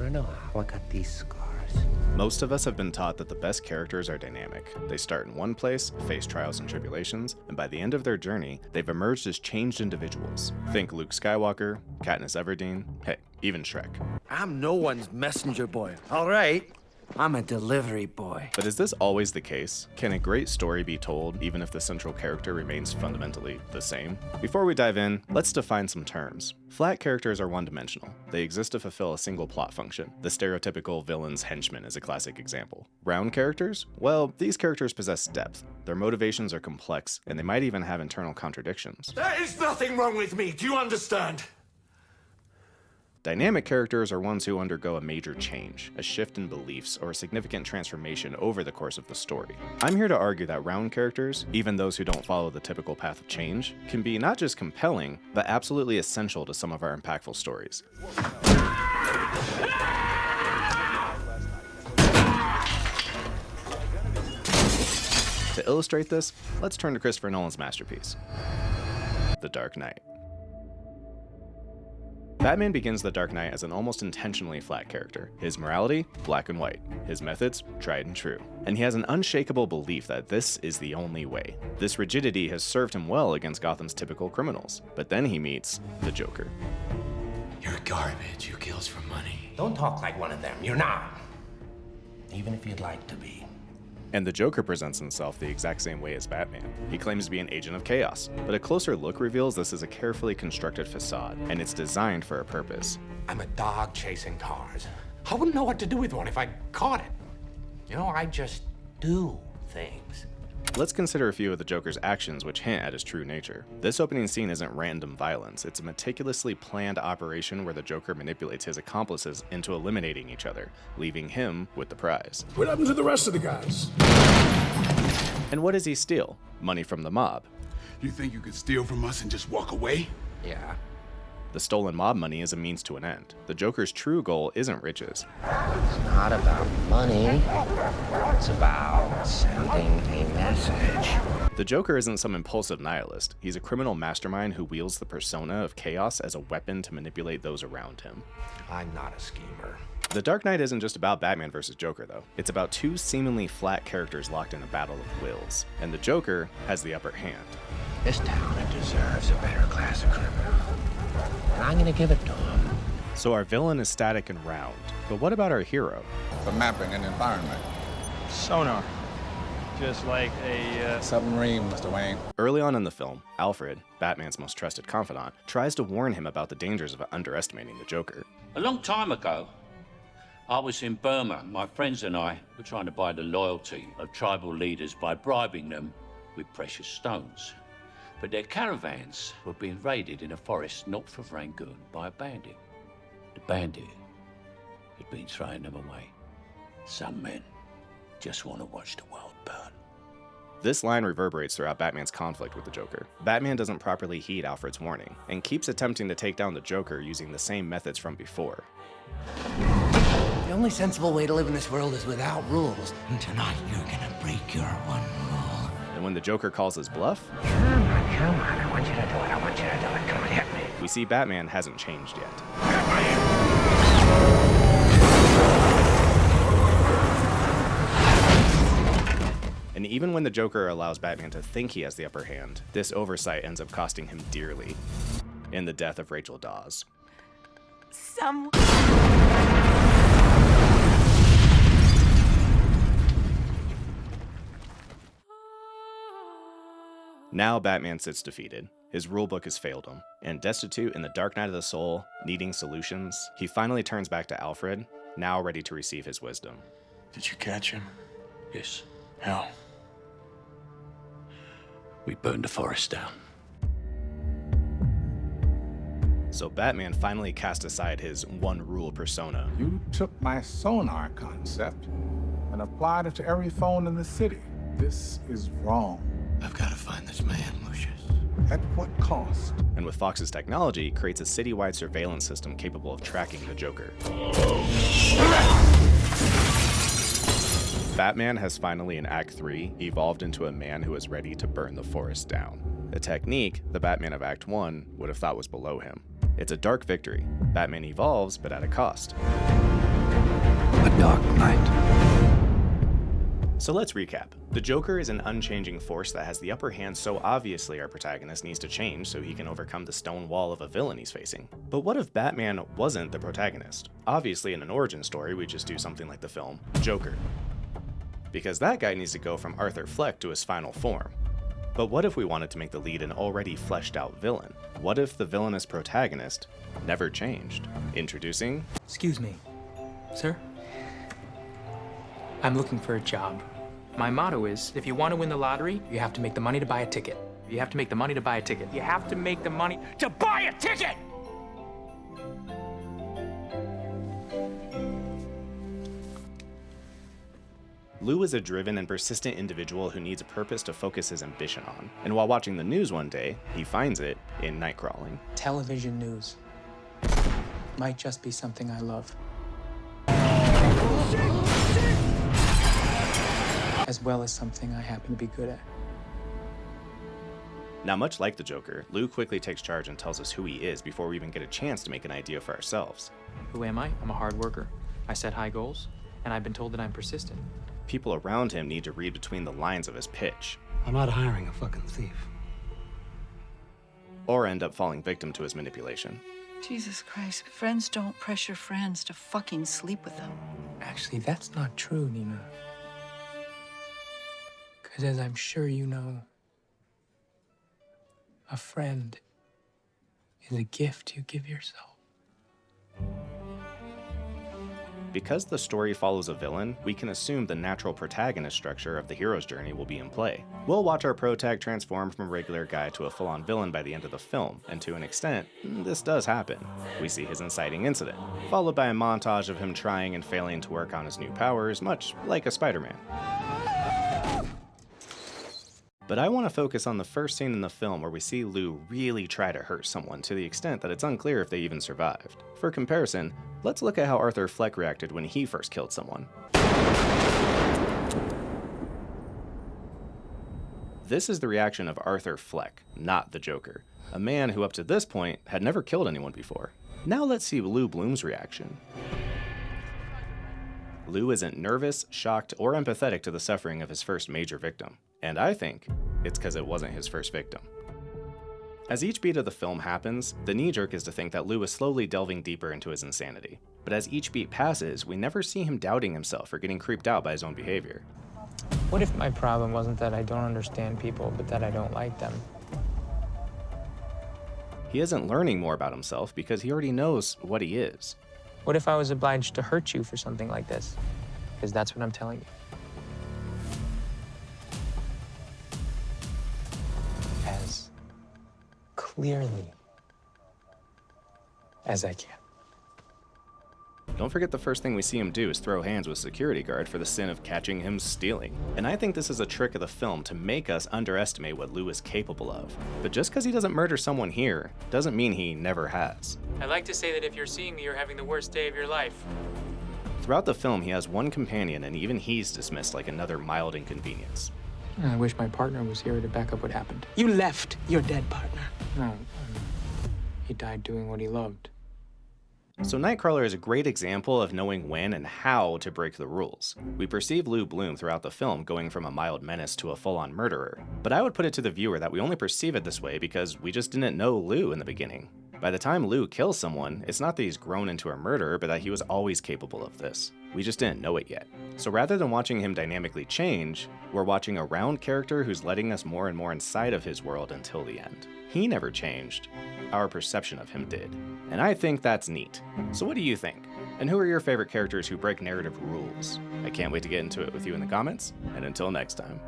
wanna know how I got these scars? Most of us have been taught that the best characters are dynamic. They start in one place, face trials and tribulations, and by the end of their journey, they've emerged as changed individuals. Think Luke Skywalker, Katniss Everdeen, hey, even Shrek. I'm no one's messenger boy, all right? I'm a delivery boy. But is this always the case? Can a great story be told even if the central character remains fundamentally the same? Before we dive in, let's define some terms. Flat characters are one-dimensional. They exist to fulfill a single plot function. The stereotypical villain's henchman is a classic example. Round characters? Well, these characters possess depth. Their motivations are complex, and they might even have internal contradictions. There is nothing wrong with me, do you understand? Dynamic characters are ones who undergo a major change, a shift in beliefs, or a significant transformation over the course of the story. I'm here to argue that round characters, even those who don't follow the typical path of change, can be not just compelling, but absolutely essential to some of our impactful stories. To illustrate this, let's turn to Christopher Nolan's masterpiece, The Dark Knight. Batman begins The Dark Knight as an almost intentionally flat character. His morality, black and white. His methods, tried and true. And he has an unshakable belief that this is the only way. This rigidity has served him well against Gotham's typical criminals. But then he meets the Joker. You're garbage. You kills for money. Don't talk like one of them. You're not. Even if you'd like to be. And the Joker presents himself the exact same way as Batman. He claims to be an agent of chaos, but a closer look reveals this is a carefully constructed facade, and it's designed for a purpose. I'm a dog chasing cars. I wouldn't know what to do with one if I caught it. You know, I just do things. Let's consider a few of the Joker's actions which hint at his true nature. This opening scene isn't random violence, it's a meticulously planned operation where the Joker manipulates his accomplices into eliminating each other, leaving him with the prize. What happened to the rest of the guys? And what does he steal? Money from the mob. You think you could steal from us and just walk away? Yeah. The stolen mob money is a means to an end. The Joker's true goal isn't riches. It's not about money. It's about sending a message. The Joker isn't some impulsive nihilist. He's a criminal mastermind who wields the persona of chaos as a weapon to manipulate those around him. I'm not a schemer. The Dark Knight isn't just about Batman versus Joker, though. It's about two seemingly flat characters locked in a battle of wills, and the Joker has the upper hand. This town deserves a better class of criminal. And I'm gonna give it to him. So our villain is static and round, but what about our hero? For mapping an environment. Sonar. Just like a Submarine, Mr. Wayne. Early on in the film, Alfred, Batman's most trusted confidant, tries to warn him about the dangers of underestimating the Joker. A long time ago, I was in Burma. My friends and I were trying to buy the loyalty of tribal leaders by bribing them with precious stones. But their caravans were being raided in a forest north of Rangoon by a bandit. The bandit had been throwing them away. Some men just want to watch the world burn. This line reverberates throughout Batman's conflict with the Joker. Batman doesn't properly heed Alfred's warning, and keeps attempting to take down the Joker using the same methods from before. The only sensible way to live in this world is without rules. And tonight you're gonna break your one rule. And when the Joker calls his bluff, Come on, I want you to do it, I want you to do it. Come on, hit me. we see Batman hasn't changed yet. And even when the Joker allows Batman to think he has the upper hand, this oversight ends up costing him dearly in the death of Rachel Dawes. Now Batman sits defeated. His rulebook has failed him, and destitute in the dark night of the soul, needing solutions, he finally turns back to Alfred, now ready to receive his wisdom. Did you catch him? Yes, How? we burned the forest down. So Batman finally cast aside his one-rule persona. You took my sonar concept and applied it to every phone in the city. This is wrong. I've got to find this man, Lucius. At what cost? And with Fox's technology, creates a citywide surveillance system capable of tracking the Joker. Batman has finally, in Act 3, evolved into a man who is ready to burn the forest down. A technique the Batman of Act 1 would have thought was below him. It's a dark victory. Batman evolves, but at a cost. A dark night. So let's recap. The Joker is an unchanging force that has the upper hand, so obviously our protagonist needs to change so he can overcome the stone wall of a villain he's facing. But what if Batman wasn't the protagonist? Obviously in an origin story, we just do something like the film Joker. Because that guy needs to go from Arthur Fleck to his final form. But what if we wanted to make the lead an already fleshed out villain? What if the villainous protagonist never changed? Introducing... Excuse me, sir? I'm looking for a job. My motto is, if you want to win the lottery, you have to make the money to buy a ticket. You have to make the money to buy a ticket. You have to make the money to buy a ticket! Lou is a driven and persistent individual who needs a purpose to focus his ambition on. And while watching the news one day, he finds it in Nightcrawling. Television news might just be something I love. As well as something I happen to be good at. Now, much like the Joker, Lou quickly takes charge and tells us who he is before we even get a chance to make an idea for ourselves. Who am I? I'm a hard worker. I set high goals, and I've been told that I'm persistent. People around him need to read between the lines of his pitch. I'm not hiring a fucking thief. Or end up falling victim to his manipulation. Jesus Christ, friends don't pressure friends to fucking sleep with them. Actually, that's not true, Nina. Because as I'm sure you know, a friend is a gift you give yourself. Because the story follows a villain, we can assume the natural protagonist structure of the hero's journey will be in play. We'll watch our protag transform from a regular guy to a full-on villain by the end of the film, and to an extent, this does happen. We see his inciting incident, followed by a montage of him trying and failing to work on his new powers, much like a Spider-Man. But I want to focus on the first scene in the film where we see Lou really try to hurt someone to the extent that it's unclear if they even survived. For comparison, let's look at how Arthur Fleck reacted when he first killed someone. This is the reaction of Arthur Fleck, not the Joker, a man who up to this point had never killed anyone before. Now let's see Lou Bloom's reaction. Lou isn't nervous, shocked, or empathetic to the suffering of his first major victim. And I think it's because it wasn't his first victim. As each beat of the film happens, the knee-jerk is to think that Lou is slowly delving deeper into his insanity. But as each beat passes, we never see him doubting himself or getting creeped out by his own behavior. What if my problem wasn't that I don't understand people, but that I don't like them? He isn't learning more about himself because he already knows what he is. What if I was obliged to hurt you for something like this? Because that's what I'm telling you. As clearly as I can. Don't forget the first thing we see him do is throw hands with security guard for the sin of catching him stealing. And I think this is a trick of the film to make us underestimate what Lou is capable of. But just because he doesn't murder someone here, doesn't mean he never has. I like to say that if you're seeing me, you're having the worst day of your life. Throughout the film, he has one companion, and even he's dismissed like another mild inconvenience. I wish my partner was here to back up what happened. You left your dead partner. No, he died doing what he loved. So Nightcrawler is a great example of knowing when and how to break the rules. We perceive Lou Bloom throughout the film going from a mild menace to a full-on murderer, but I would put it to the viewer that we only perceive it this way because we just didn't know Lou in the beginning. By the time Lou kills someone, it's not that he's grown into a murderer, but that he was always capable of this. We just didn't know it yet. So rather than watching him dynamically change, we're watching a round character who's letting us more and more inside of his world until the end. He never changed. Our perception of him did. And I think that's neat. So what do you think? And who are your favorite characters who break narrative rules? I can't wait to get into it with you in the comments, and until next time.